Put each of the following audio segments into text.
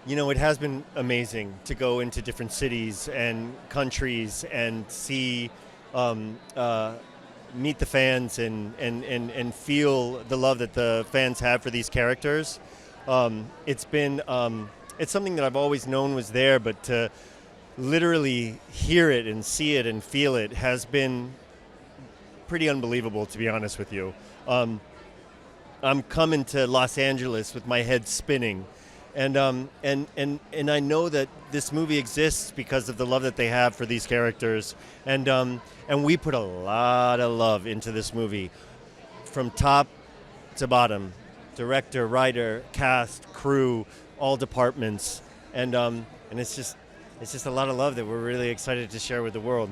You know, it has been amazing to go into different cities and countries and see, um, uh, meet the fans and feel the love that the fans have for these characters. It's something that I've always known was there, but to literally hear it and see it and feel it has been pretty unbelievable, to be honest with you. Um, I'm coming to Los Angeles with my head spinning. And I know that this movie exists because of the love that they have for these characters, and we put a lot of love into this movie, from top to bottom, director, writer, cast, crew, all departments, and it's just a lot of love that we're really excited to share with the world.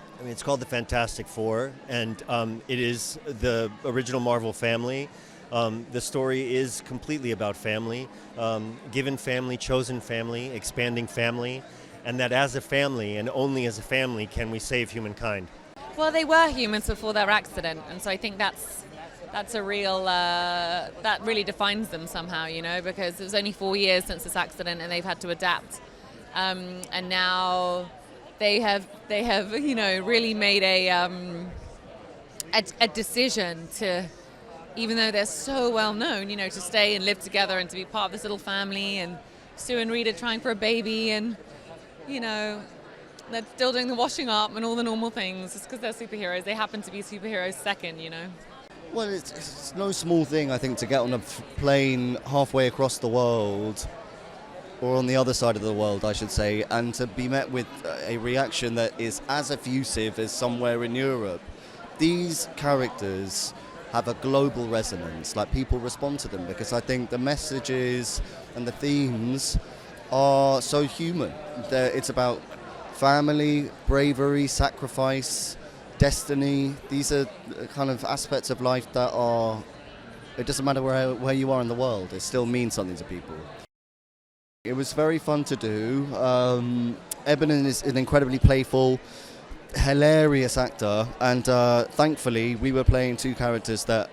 I mean, it's called the Fantastic Four, and it is the original Marvel family. The story is completely about family, given family, chosen family, expanding family, and that as a family, and only as a family, can we save humankind. Well, they were humans before their accident, and so I think that's a real that really defines them somehow, because it was only 4 years since this accident, and they've had to adapt, and now they have really made a decision to, even though they're so well known, to stay and live together and to be part of this little family, and Sue and Rita trying for a baby, and they're still doing the washing up and all the normal things. Just because they're superheroes, they happen to be superheroes second. Well, it's no small thing, I think, to get on a plane halfway across the world, or on the other side of the world, I should say, and to be met with a reaction that is as effusive as somewhere in Europe. These characters have a global resonance, like people respond to them, because I think the messages and the themes are so human. It's about family, bravery, sacrifice, destiny. These are kind of aspects of life that it doesn't matter where you are in the world, it still means something to people. It was very fun to do. Ebon is an incredibly playful, hilarious actor, and thankfully we were playing two characters that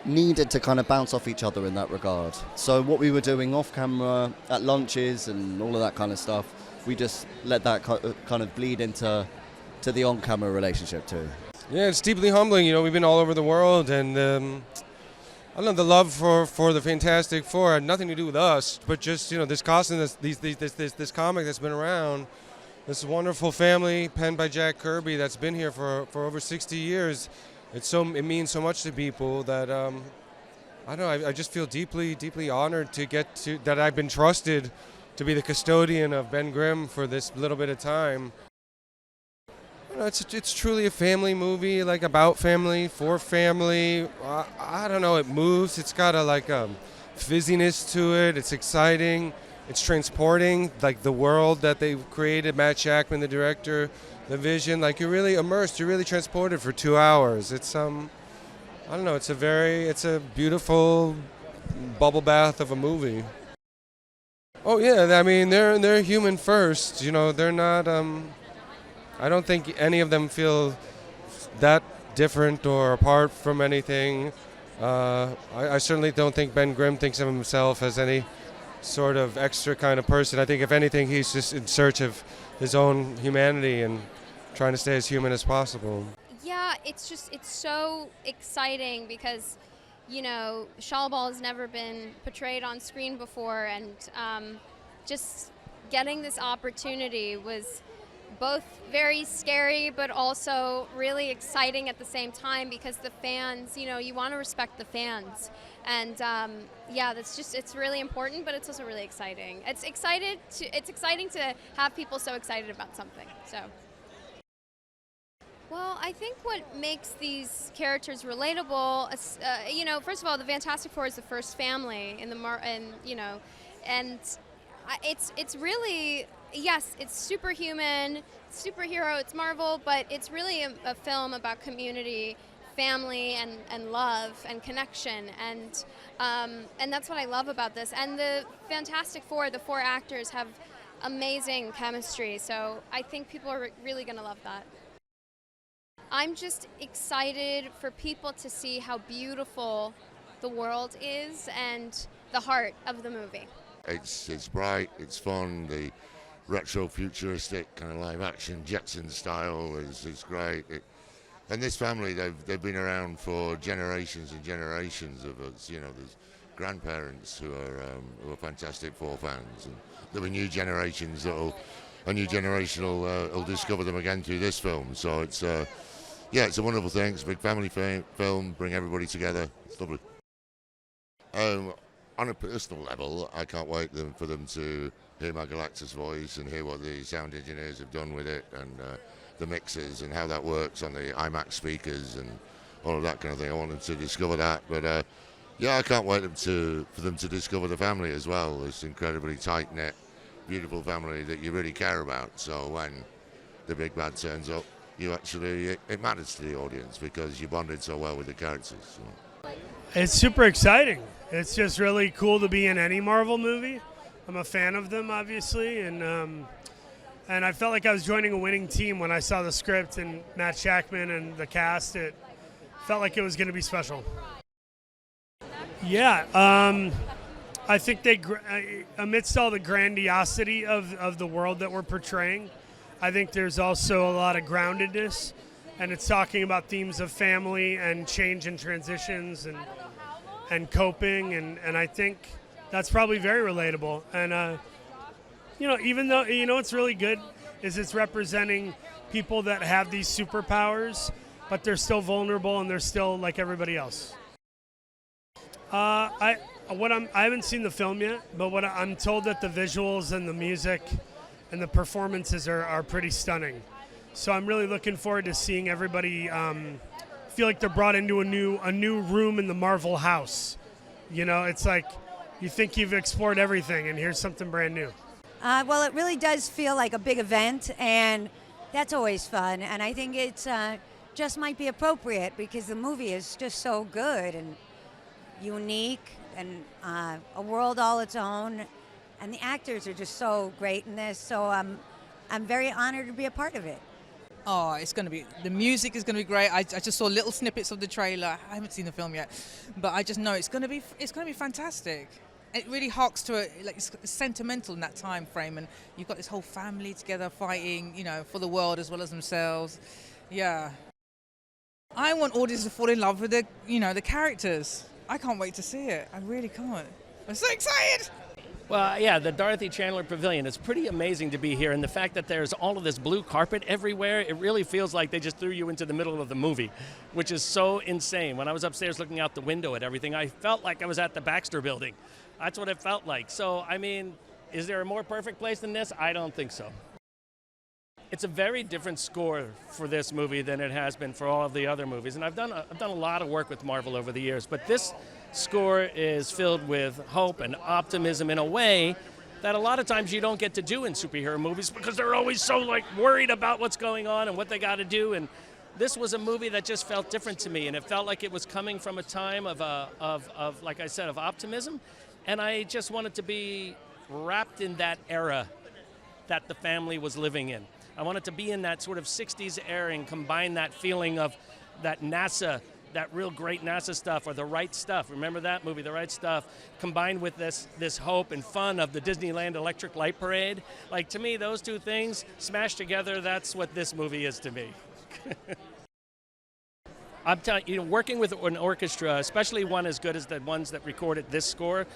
needed to kind of bounce off each other in that regard. So what we were doing off camera, at lunches and all of that kind of stuff, we just let that kind of bleed into the on-camera relationship too. Yeah, it's deeply humbling. We've been all over the world, and I don't know, the love for the Fantastic Four had nothing to do with us, but just this costume, this comic that's been around, this wonderful family penned by Jack Kirby that's been here for over 60 years. It means so much to people that I don't know. I just feel deeply honored that I've been trusted to be the custodian of Ben Grimm for this little bit of time. It's truly a family movie, like about family, for family. I don't know, it moves. It's got a fizziness to it. It's exciting. It's transporting, like the world that they've created, Matt Shakman, the director, the vision. Like you're really immersed. You're really transported for 2 hours. It's I don't know. It's a beautiful bubble bath of a movie. Oh yeah, I mean they're human first. They're not. I don't think any of them feel that different or apart from anything. I certainly don't think Ben Grimm thinks of himself as any sort of extra kind of person. I think if anything, he's just in search of his own humanity and trying to stay as human as possible. Yeah, it's so exciting because, Shallball has never been portrayed on screen before, and just getting this opportunity was both very scary but also really exciting at the same time, because the fans, you want to respect the fans, and it's really important, but it's also really exciting. It's exciting to have people so excited about something. So, well, I think what makes these characters relatable, first of all, the Fantastic Four is the first family in and it's really, yes, it's superhuman, superhero, it's Marvel, but it's really a film about community, family, and love and connection, and that's what I love about this. And the Fantastic Four, the four actors, have amazing chemistry, so I think people are really going to love that. I'm just excited for people to see how beautiful the world is, and the heart of the movie. It's bright, it's fun, the retro futuristic kind of live action Jetson style is great. And this family, they've been around for generations and generations of us. You know, there's grandparents who are Fantastic Four fans, and there'll be new generations a new generation will discover them again through this film. So it's it's a wonderful thing. It's a big family film, bring everybody together. It's lovely. On a personal level, I can't wait for them to hear my Galactus voice and hear what the sound engineers have done with it, and the mixes and how that works on the IMAX speakers and all of that kind of thing. I want them to discover that. But I can't wait for them to discover the family as well. This incredibly tight-knit, beautiful family that you really care about. So when the big bad turns up, it matters to the audience because you bonded so well with the characters. So. It's super exciting. It's just really cool to be in any Marvel movie. I'm a fan of them, obviously, and I felt like I was joining a winning team when I saw the script and Matt Shackman and the cast. It felt like it was going to be special. Yeah, I think they, amidst all the grandiosity of the world that we're portraying, I think there's also a lot of groundedness, and it's talking about themes of family and change and transitions and coping, and I think that's probably very relatable. And even though what's really good is it's representing people that have these superpowers, but they're still vulnerable and they're still like everybody else. I haven't seen the film yet, but what I'm told that the visuals and the music and the performances are pretty stunning. So I'm really looking forward to seeing everybody feel like they're brought into a new room in the Marvel house. You know, it's like you think you've explored everything, and here's something brand new. Well, it really does feel like a big event, and that's always fun. And I think it's just might be appropriate because the movie is just so good and unique and a world all its own. And the actors are just so great in this, so I'm very honored to be a part of it. Oh, it's going to be, the music is going to be great. I just saw little snippets of the trailer. I haven't seen the film yet, but I just know it's going to be fantastic. It really harks to it's sentimental in that time frame, and you've got this whole family together fighting, for the world as well as themselves. Yeah. I want audiences to fall in love with the characters. I can't wait to see it. I really can't. I'm so excited. Well, yeah, the Dorothy Chandler Pavilion. It's pretty amazing to be here, and the fact that there's all of this blue carpet everywhere, it really feels like they just threw you into the middle of the movie, which is so insane. When I was upstairs looking out the window at everything, I felt like I was at the Baxter Building. That's what it felt like. So, I mean, is there a more perfect place than this? I don't think so. It's a very different score for this movie than it has been for all of the other movies, and I've done a lot of work with Marvel over the years, but this score is filled with hope and optimism in a way that a lot of times you don't get to do in superhero movies because they're always so worried about what's going on and what they got to do. And this was a movie that just felt different to me, and it felt like it was coming from a time of like I said, of optimism, and I just wanted to be wrapped in that era that the family was living in. I wanted to be in that sort of 60s era and combine that feeling of that NASA, that real great NASA stuff, or The Right Stuff. Remember that movie, The Right Stuff, combined with this hope and fun of the Disneyland Electric Light Parade. To me, those two things smashed together, that's what this movie is to me. I'm telling you, working with an orchestra, especially one as good as the ones that recorded this score,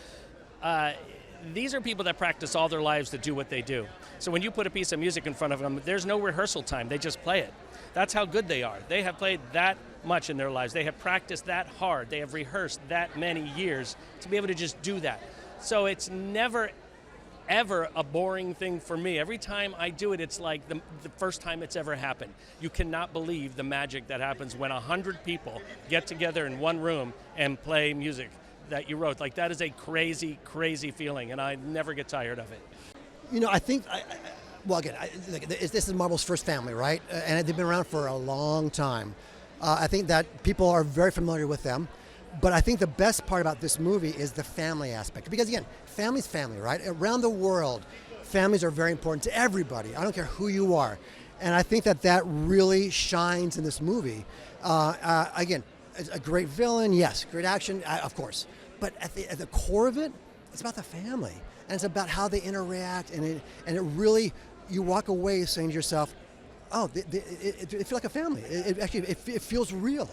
these are people that practice all their lives to do what they do. So when you put a piece of music in front of them, there's no rehearsal time. They just play it. That's how good they are. They have played that much in their lives. They have practiced that hard. They have rehearsed that many years to be able to just do that. So it's never, ever a boring thing for me. Every time I do it, it's like the first time it's ever happened. You cannot believe the magic that happens when 100 people get together in one room and play music that you wrote. That is a crazy, crazy feeling, and I never get tired of it. I think, this is Marvel's first family, right? And they've been around for a long time. I think that people are very familiar with them, but I think the best part about this movie is the family aspect. Because again, family's family, right? Around the world, families are very important to everybody. I don't care who you are. And I think that really shines in this movie. Again, a great villain, yes. Great action, of course. but at the core of it, it's about the family, and it's about how they interact, and it really, you walk away saying to yourself, oh, it feels like a family. It feels real,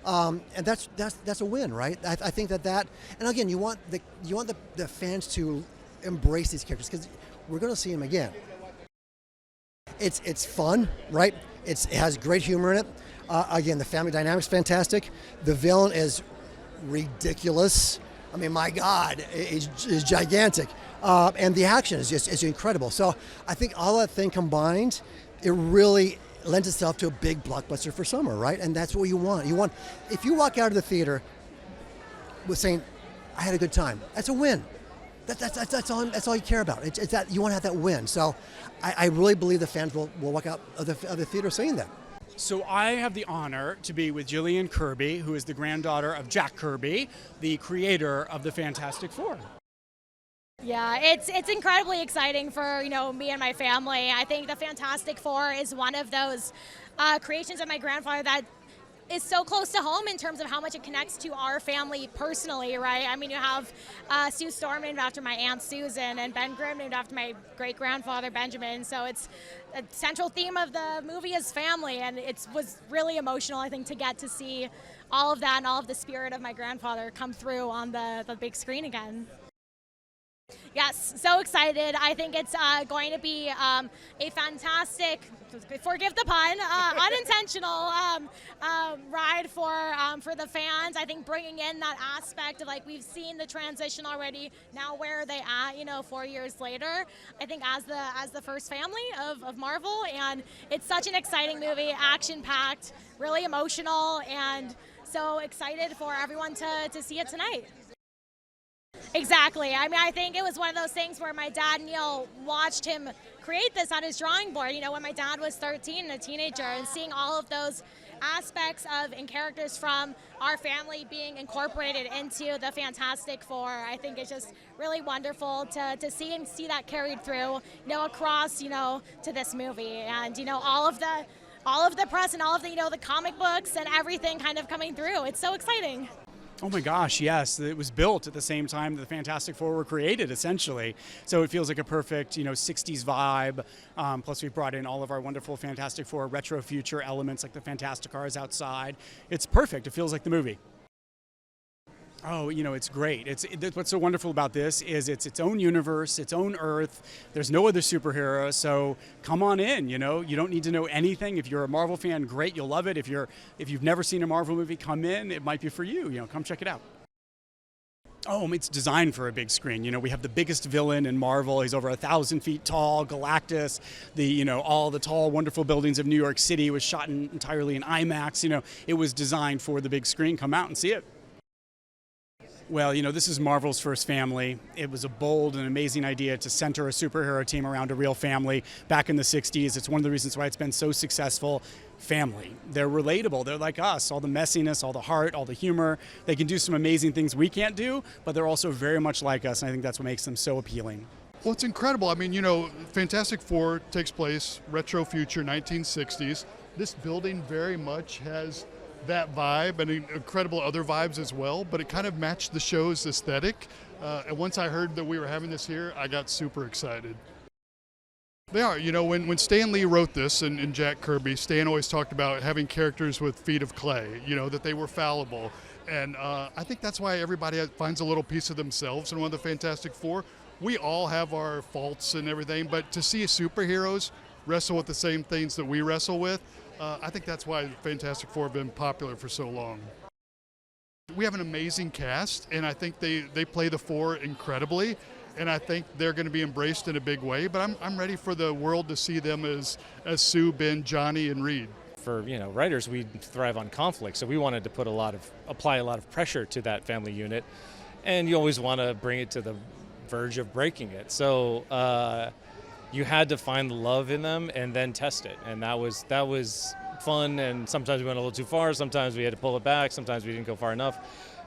and that's a win, right? I think that, and again, you want the fans to embrace these characters because we're going to see them again. It's fun, right? It has great humor in it. Again, the family dynamic's fantastic. The villain is ridiculous. I mean, my God, is gigantic, and the action is incredible. So I think all that thing combined, it really lends itself to a big blockbuster for summer, right? And that's what you want. If you walk out of the theater with saying, "I had a good time," that's a win. That's all you care about. It's that you want to have that win. So I really believe the fans will walk out of the theater saying that. So I have the honor to be with Gillian Kirby, who is the granddaughter of Jack Kirby, the creator of the Fantastic Four. Yeah, it's incredibly exciting for me and my family. I think the Fantastic Four is one of those creations of my grandfather that is so close to home in terms of how much it connects to our family personally, right? I mean, you have Sue Storm named after my Aunt Susan and Ben Grimm named after my great-grandfather Benjamin. So it's a central theme of the movie is family, and it was really emotional, I think, to get to see all of that and all of the spirit of my grandfather come through on the big screen again. Yes, so excited. I think it's going to be a fantastic, forgive the pun, unintentional ride for the fans. I think bringing in that aspect of we've seen the transition already. Now where are they at? 4 years later. I think as the first family of Marvel, and it's such an exciting movie, action-packed, really emotional, and so excited for everyone to see it tonight. Exactly. I mean, I think it was one of those things where my dad, Neil, watched him create this on his drawing board, when my dad was 13 and a teenager, and seeing all of those aspects and characters from our family being incorporated into the Fantastic Four. I think it's just really wonderful to see that carried through, across, to this movie, and, all of the press and all of the comic books and everything kind of coming through. It's so exciting. Oh my gosh, yes. It was built at the same time the Fantastic Four were created, essentially. So it feels like a perfect, 60s vibe. Plus we brought in all of our wonderful Fantastic Four retro future elements like the Fantastic Cars outside. It's perfect. It feels like the movie. Oh, it's great. What's so wonderful about this is it's its own universe, its own Earth. There's no other superhero, so come on in. You don't need to know anything. If you're a Marvel fan, great, you'll love it. If you've never seen a Marvel movie, come in. It might be for you. Come check it out. Oh, it's designed for a big screen. We have the biggest villain in Marvel. He's over 1,000 feet tall, Galactus. All the tall, wonderful buildings of New York City was shot entirely in IMAX. It was designed for the big screen. Come out and see it. Well, this is Marvel's first family. It was a bold and amazing idea to center a superhero team around a real family back in the 60s. It's one of the reasons why it's been so successful. Family. They're relatable. They're like us. All the messiness, all the heart, all the humor. They can do some amazing things we can't do, but they're also very much like us, and I think that's what makes them so appealing. Well, it's incredible. I mean, Fantastic Four takes place retro future 1960s. This building very much has that vibe and incredible other vibes as well, but it kind of matched the show's aesthetic. And once I heard that we were having this here, I got super excited. They are. When Stan Lee wrote this and Jack Kirby, Stan always talked about having characters with feet of clay, that they were fallible. And I think that's why everybody finds a little piece of themselves in one of the Fantastic Four. We all have our faults and everything, but to see superheroes wrestle with the same things that we wrestle with, I think that's why Fantastic Four have been popular for so long. We have an amazing cast, and I think they play the four incredibly, and I think they're going to be embraced in a big way, but I'm ready for the world to see them as Sue, Ben, Johnny, and Reed. For writers, we thrive on conflict, so we wanted to apply a lot of pressure to that family unit, and you always want to bring it to the verge of breaking it. So you had to find the love in them and then test it, and that was fun. And sometimes we went a little too far, sometimes we had to pull it back, sometimes we didn't go far enough.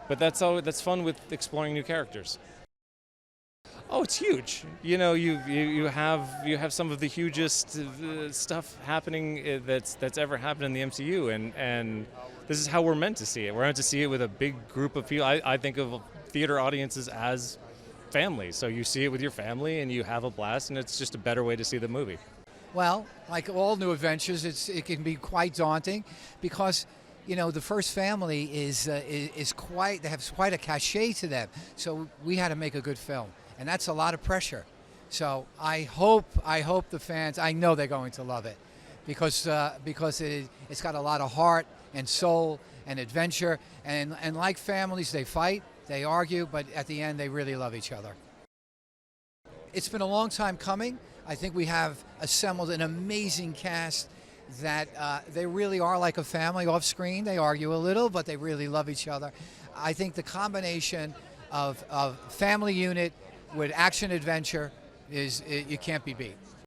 But that's fun with exploring new characters. Oh, it's huge. You have some of the hugest stuff happening that's ever happened in the MCU, and this is how we're meant to see it. We're meant to see it with a big group of people. I think of theater audiences as family. So you see it with your family and you have a blast, and it's just a better way to see the movie. Well, like all new adventures, it can be quite daunting because, the first family is quite, they have quite a cachet to them. So we had to make a good film, and that's a lot of pressure. So I hope the fans, I know they're going to love it because it's got a lot of heart and soul and adventure, and like families, they fight, they argue, but at the end they really love each other. It's been a long time coming. I think we have assembled an amazing cast that they really are like a family off screen. They argue a little, but they really love each other. I think the combination of family unit with action adventure you can't be beat.